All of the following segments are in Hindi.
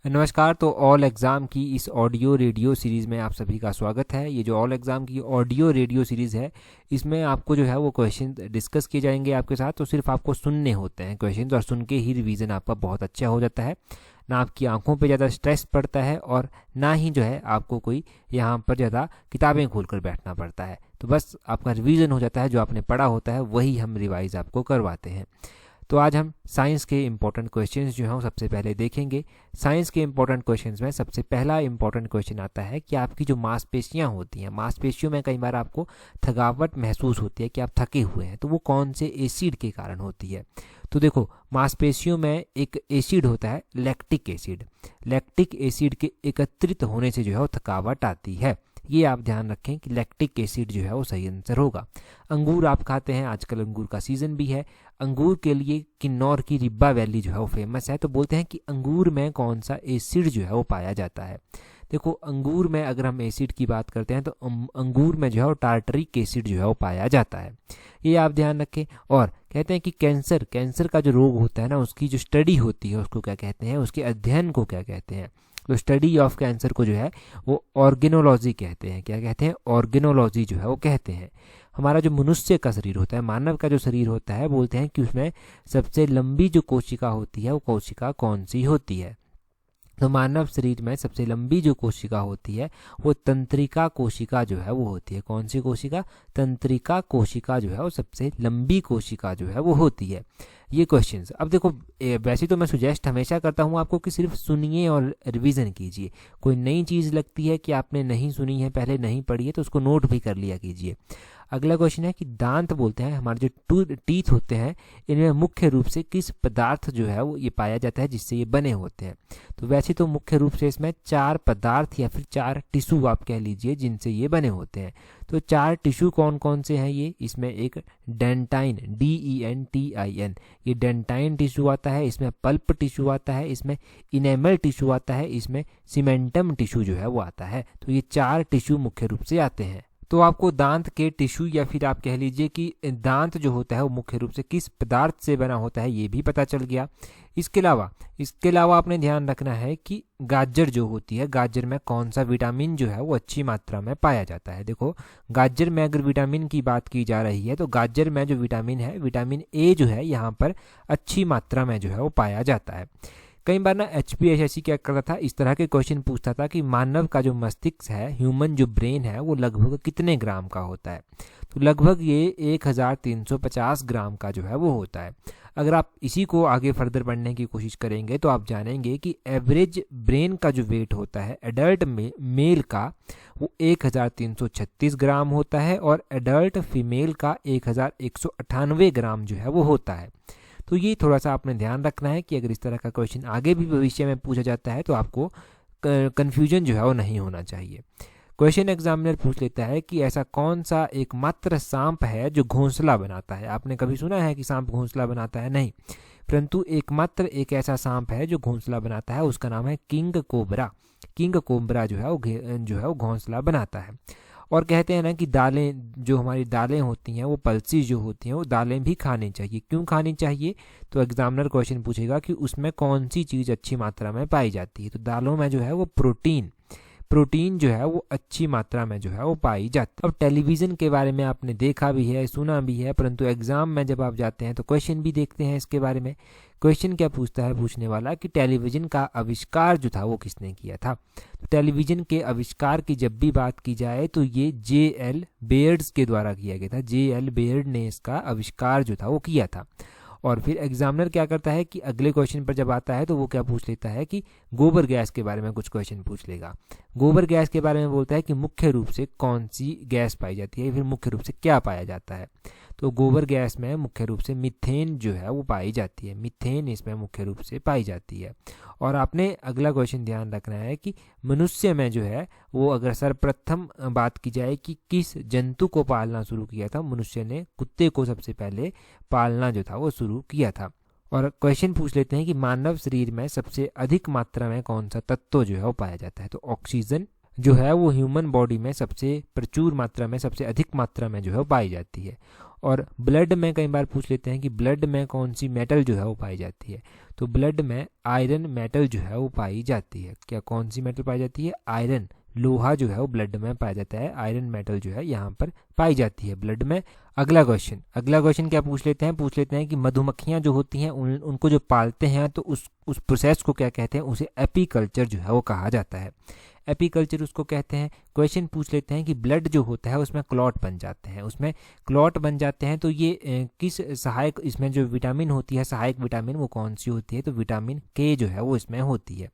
नमस्कार। तो ऑल एग्ज़ाम की इस ऑडियो रेडियो सीरीज़ में आप सभी का स्वागत है। ये जो ऑल एग्ज़ाम की ऑडियो रेडियो सीरीज़ है, इसमें आपको जो है वो क्वेश्चन डिस्कस किए जाएंगे आपके साथ। तो सिर्फ आपको सुनने होते हैं क्वेश्चन, और सुन के ही रिवीजन आपका बहुत अच्छा हो जाता है। ना आपकी आंखों पे ज़्यादा स्ट्रेस पड़ता है, और ना ही जो है आपको कोई यहाँ पर ज़्यादा किताबें खोल कर बैठना पड़ता है। तो बस आपका रिवीजन हो जाता है, जो आपने पढ़ा होता है वही हम रिवाइज आपको करवाते हैं। तो आज हम साइंस के इम्पोर्टेंट क्वेश्चंस जो हैं वो सबसे पहले देखेंगे। साइंस के इम्पोर्टेंट क्वेश्चंस में सबसे पहला इम्पोर्टेंट क्वेश्चन आता है कि आपकी जो मांसपेशियां होती हैं, मांसपेशियों में कई बार आपको थकावट महसूस होती है कि आप थके हुए हैं, तो वो कौन से एसिड के कारण होती है। तो देखो, मांसपेशियों में एक एसिड होता है लैक्टिक एसिड। लैक्टिक एसिड के एकत्रित होने से जो है वो थकावट आती है। ये आप ध्यान रखें कि लैक्टिक एसिड जो है वो सही आंसर होगा। अंगूर आप खाते हैं, आजकल अंगूर का सीजन भी है। अंगूर के लिए किन्नौर की रिब्बा वैली जो है वो फेमस है। तो बोलते हैं कि अंगूर में कौन सा एसिड जो है वो पाया जाता है। देखो, अंगूर में अगर हम एसिड की बात करते हैं तो अंगूर में जो है वो टार्टरिक एसिड जो है वो पाया जाता है। ये आप ध्यान रखें। और कहते हैं कि कैंसर का जो रोग होता है ना, उसकी जो स्टडी होती है उसको क्या कहते हैं, उसके अध्ययन को क्या कहते हैं। तो स्टडी ऑफ कैंसर को जो है वो ऑर्गेनोलॉजी कहते हैं। क्या कहते हैं? ऑर्गेनोलॉजी जो है वो कहते हैं। हमारा जो मनुष्य का शरीर होता है, मानव का जो शरीर होता है, बोलते हैं कि उसमें सबसे लंबी जो कोशिका होती है वो कोशिका कौन सी होती है। तो मानव शरीर में सबसे लंबी जो कोशिका होती है वो तंत्रिका कोशिका जो है वो होती है। कौन सी कोशिका? तंत्रिका कोशिका जो है वो सबसे लंबी कोशिका जो है वो होती है। ये क्वेश्चंस अब देखो, वैसे तो मैं सुजेस्ट हमेशा करता हूँ आपको कि सिर्फ सुनिए और रिवीजन कीजिए। कोई नई चीज़ लगती है कि आपने नहीं सुनी है, पहले नहीं पढ़ी है, तो उसको नोट भी कर लिया कीजिए। अगला क्वेश्चन है कि दांत बोलते हैं, हमारे जो टीथ होते हैं, इनमें मुख्य रूप से किस पदार्थ जो है वो ये पाया जाता है जिससे ये बने होते हैं। तो वैसे तो मुख्य रूप से इसमें 4 पदार्थ या फिर 4 टिश्यू आप कह लीजिए जिनसे ये बने होते हैं। तो 4 टिश्यू कौन कौन से हैं ये? इसमें एक डेंटाइन, DENTIN, ये डेंटाइन टिश्यू आता है, इसमें पल्प टिश्यू आता है, इसमें इनेमल टिश्यू आता है, इसमें सीमेंटम टिश्यू जो है वो आता है। तो ये 4 टिश्यू मुख्य रूप से आते हैं। तो आपको दांत के टिश्यू या फिर आप कह लीजिए कि दांत जो होता है वो मुख्य रूप से किस पदार्थ से बना होता है ये भी पता चल गया। इसके अलावा आपने ध्यान रखना है कि गाजर जो होती है, गाजर में कौन सा विटामिन जो है वो अच्छी मात्रा में पाया जाता है। देखो, गाजर में अगर विटामिन की बात की जा रही है तो गाजर में जो विटामिन है, विटामिन ए जो है, यहाँ पर अच्छी मात्रा में जो है वो पाया जाता है। कई बार ना HPSSC क्या करता था, इस तरह के क्वेश्चन पूछता था कि मानव का जो मस्तिष्क है, ह्यूमन जो ब्रेन है, वो लगभग कितने ग्राम का होता है। तो लगभग ये 1350 ग्राम का जो है वो होता है। अगर आप इसी को आगे फर्दर बढ़ने की कोशिश करेंगे तो आप जानेंगे कि एवरेज ब्रेन का जो वेट होता है एडल्ट मेल का, वो 1336 ग्राम होता है, और एडल्ट फीमेल का 1198 ग्राम जो है वो होता है। तो ये थोड़ा सा आपने ध्यान रखना है कि अगर इस तरह का क्वेश्चन आगे भी भविष्य में पूछा जाता है तो आपको कन्फ्यूजन जो है वो नहीं होना चाहिए। क्वेश्चन एग्जामिनर पूछ लेता है कि ऐसा कौन सा एकमात्र सांप है जो घोंसला बनाता है। आपने कभी सुना है कि सांप घोंसला बनाता है? नहीं, परंतु एकमात्र एक ऐसा सांप है जो घोंसला बनाता है, उसका नाम है किंग कोबरा। किंग कोबरा जो है वो घोंसला बनाता है। और कहते हैं ना कि दालें, जो हमारी दालें होती हैं, वो पल्सीज जो होती हैं, वो दालें भी खानी चाहिए। क्यों खानी चाहिए? तो एग्जामिनर क्वेश्चन पूछेगा कि उसमें कौन सी चीज़ अच्छी मात्रा में पाई जाती है। तो दालों में जो है वो प्रोटीन जो है वो अच्छी मात्रा में जो है वो पाई जाती है। अब टेलीविज़न के बारे में आपने देखा भी है, सुना भी है, परंतु एग्जाम में जब आप जाते हैं तो क्वेश्चन भी देखते हैं इसके बारे में। क्वेश्चन क्या पूछता है पूछने वाला कि टेलीविज़न का आविष्कार जो था वो किसने किया था। तो टेलीविज़न के आविष्कार की जब भी बात की जाए तो ये JL बेयर्ड्स के द्वारा किया गया था। JL बेयर्ड ने इसका आविष्कार जो था वो किया था। और फिर एग्जामिनर क्या करता है कि अगले क्वेश्चन पर जब आता है तो वो क्या पूछ लेता है कि गोबर गैस के बारे में कुछ क्वेश्चन पूछ लेगा। गोबर गैस के बारे में बोलता है कि मुख्य रूप से कौन सी गैस पाई जाती है, फिर मुख्य रूप से क्या पाया जाता है। तो गोबर गैस में मुख्य रूप से मीथेन जो है वो पाई जाती है, मीथेन इसमें मुख्य रूप से पाई जाती है। और आपने अगला क्वेश्चन ध्यान रखना है कि मनुष्य में जो है वो, अगर सर्वप्रथम बात की जाए कि किस जंतु को पालना शुरू किया था, मनुष्य ने कुत्ते को सबसे पहले पालना जो था वो शुरू किया था। और क्वेश्चन पूछ लेते हैं कि मानव शरीर में सबसे अधिक मात्रा में कौन सा तत्व जो है वो पाया जाता है। तो ऑक्सीजन जो है वो ह्यूमन बॉडी में सबसे प्रचुर मात्रा में, सबसे अधिक मात्रा में जो है वो पाई जाती है। और ब्लड में कई बार पूछ लेते हैं कि ब्लड में कौन सी मेटल जो है वो पाई जाती है, तो ब्लड में आयरन मेटल जो है वो पाई जाती है। क्या कौन सी मेटल पाई जाती है? आयरन, लोहा जो है वो ब्लड में पाया जाता है, आयरन मेटल जो है यहाँ पर पाई जाती है ब्लड में। अगला क्वेश्चन क्या पूछ लेते हैं कि मधुमक्खियाँ जो होती हैं उनको जो पालते हैं तो उस प्रोसेस को क्या कहते हैं? उसे एपीकल्चर जो है वो कहा जाता है, एपीकल्चर उसको कहते हैं। क्वेश्चन पूछ लेते हैं कि ब्लड जो होता है उसमें क्लॉट बन जाते हैं, तो ये किस सहायक, इसमें जो विटामिन होती है सहायक विटामिन वो कौन सी होती है? तो विटामिन के जो है वो इसमें होती है।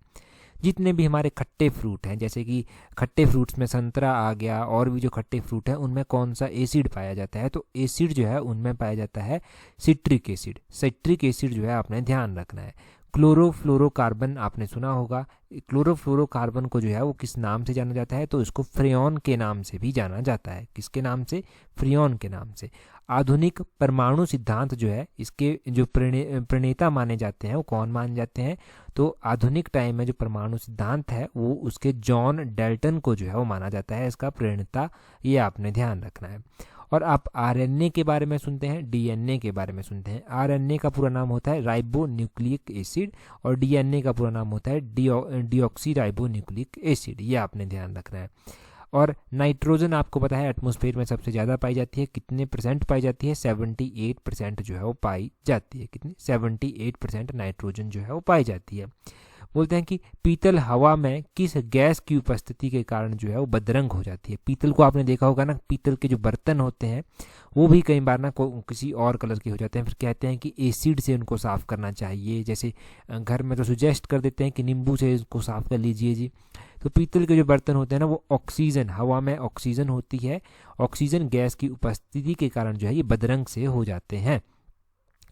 जितने भी हमारे खट्टे फ्रूट हैं, जैसे कि खट्टे फ्रूट्स में संतरा आ गया, और भी जो खट्टे फ्रूट हैं उनमें कौन सा एसिड पाया जाता है? तो एसिड जो है उनमें पाया जाता है सिट्रिक एसिड जो है आपने ध्यान रखना है। क्लोरोफ्लोरोकार्बन आपने सुना होगा, क्लोरोफ्लोरोकार्बन को जो है वो किस नाम से जाना जाता है? तो इसको फ्रेऑन के नाम से भी जाना जाता है। किसके नाम से? फ्रेऑन के नाम से। आधुनिक परमाणु सिद्धांत जो है इसके जो प्रणेता माने जाते हैं वो कौन माने जाते हैं? तो आधुनिक टाइम में जो परमाणु सिद्धांत है वो उसके जॉन डाल्टन को जो है वो माना जाता है इसका प्रणेता, ये आपने ध्यान रखना है। और आप आरएनए के बारे में सुनते हैं, डीएनए के बारे में सुनते हैं। आरएनए का पूरा नाम होता है राइबो न्यूक्लिक एसिड, और डीएनए का पूरा नाम होता है डीऑक्सी राइबो न्यूक्लिक एसिड, ये आपने ध्यान रखना है। और नाइट्रोजन आपको पता है एटमॉस्फेयर में सबसे ज़्यादा पाई जाती है, कितने % पाई जाती है? 78% जो है वो पाई जाती है। कितनी? 78% नाइट्रोजन जो है वो पाई जाती है। बोलते हैं कि पीतल हवा में किस गैस की उपस्थिति के कारण जो है वो बदरंग हो जाती है? पीतल को आपने देखा होगा ना, पीतल के जो बर्तन होते हैं वो भी कई बार ना किसी और कलर के हो जाते हैं, फिर कहते हैं कि एसिड से उनको साफ़ करना चाहिए। जैसे घर में तो सुजेस्ट कर देते हैं कि नींबू से इसको साफ़ कर लीजिए जी। तो पीतल के जो बर्तन होते हैं ना वो ऑक्सीजन, हवा में ऑक्सीजन होती है, ऑक्सीजन गैस की उपस्थिति के कारण जो है ये बदरंग से हो जाते हैं,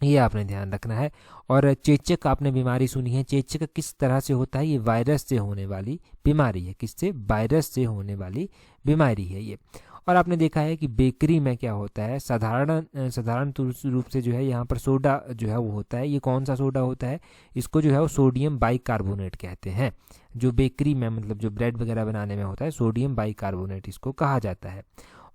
ये आपने ध्यान रखना है। और चेचक आपने बीमारी सुनी है, चेचक किस तरह से होता है? ये वायरस से होने वाली बीमारी है। किससे? वायरस से होने वाली बीमारी है ये। और आपने देखा है कि बेकरी में क्या होता है, साधारण रूप से जो है यहाँ पर सोडा जो है वो होता है। ये कौन सा सोडा होता है? इसको जो है वो सोडियम बाइकार्बोनेट कहते हैं। जो बेकरी में मतलब जो ब्रेड वगैरह बनाने में होता है, सोडियम बाइकार्बोनेट इसको कहा जाता है।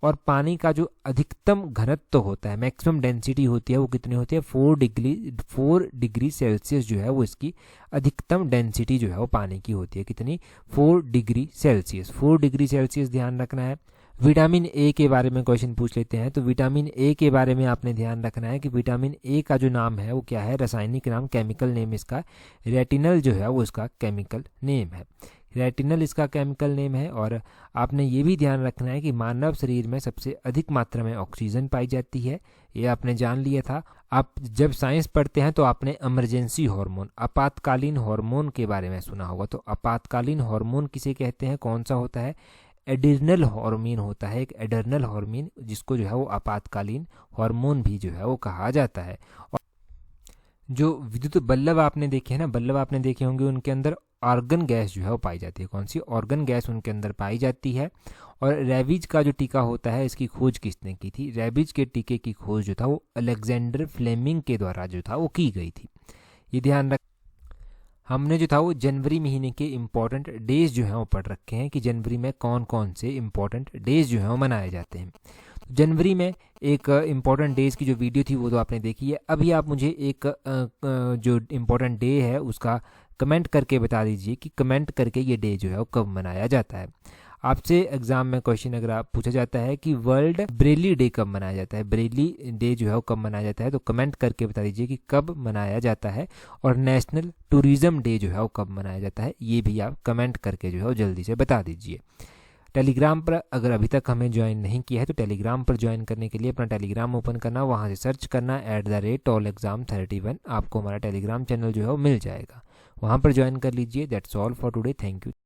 और पानी का जो अधिकतम घनत्व होता है, मैक्सिमम डेंसिटी होती है, वो कितनी होती है? 4 डिग्री सेल्सियस जो है वो इसकी अधिकतम डेंसिटी जो है वो पानी की होती है। कितनी? 4 डिग्री सेल्सियस। 4 डिग्री सेल्सियस ध्यान रखना है। विटामिन ए के बारे में क्वेश्चन पूछ लेते हैं, तो विटामिन ए के बारे में आपने ध्यान रखना है कि विटामिन ए का जो नाम है वो क्या है? रासायनिक नाम, केमिकल नेम इसका रेटिनल जो है वो इसका केमिकल नेम है। रेटिनल इसका केमिकल नेम है। और आपने ये भी ध्यान रखना है कि मानव शरीर में सबसे अधिक मात्रा में ऑक्सीजन पाई जाती है, ये आपने जान लिया था। आप जब साइंस पढ़ते हैं तो आपने इमरजेंसी हार्मोन, आपातकालीन हार्मोन के बारे में सुना होगा। तो आपातकालीन हार्मोन किसे कहते हैं? कौन सा होता है? एडिर्नल हार्मोन होता है, एक एडिर्नल हार्मोन, जिसको जो है वो आपातकालीन हार्मोन भी जो है वो कहा जाता है। और जो विद्युत बल्ब आपने देखे हैं ना, बल्ब आपने देखे होंगे, उनके अंदर ऑर्गन गैस जो है वो पाई जाती है। कौन सी? ऑर्गन गैस उनके अंदर पाई जाती है। और रेबीज का जो टीका होता है इसकी खोज किसने की थी? रेबीज के टीके की खोज जो था वो अलेक्जेंडर फ्लेमिंग के द्वारा जो था वो की गई थी, ये ध्यान रख। हमने जो था वो जनवरी महीने के इम्पोर्टेंट डेज जो हैं वो पढ़ रखे हैं कि जनवरी में कौन कौन से इम्पोर्टेंट डेज जो हैं वो मनाए जाते हैं। तो जनवरी में एक इम्पोर्टेंट डेज की जो वीडियो थी वो तो आपने देखी है। अभी आप मुझे एक जो इम्पोर्टेंट डे है उसका कमेंट करके बता दीजिए कि कमेंट करके ये डे जो है वो कब मनाया जाता है। आपसे एग्जाम में क्वेश्चन अगर आप पूछा जाता है कि वर्ल्ड ब्रेली डे कब मनाया जाता है, ब्रेली डे जो है वो कब मनाया जाता है, तो कमेंट करके बता दीजिए कि कब मनाया जाता है। और नेशनल टूरिज्म डे जो है वो कब मनाया जाता है, ये भी आप कमेंट करके जो है वो जल्दी से बता दीजिए। टेलीग्राम पर अगर अभी तक हमें ज्वाइन नहीं किया है तो टेलीग्राम पर ज्वाइन करने के लिए अपना टेलीग्राम ओपन करना, वहाँ से सर्च करना @allexam31, आपको हमारा टेलीग्राम चैनल जो है वो मिल जाएगा, वहाँ पर ज्वाइन कर लीजिए। That's all for today, thank you.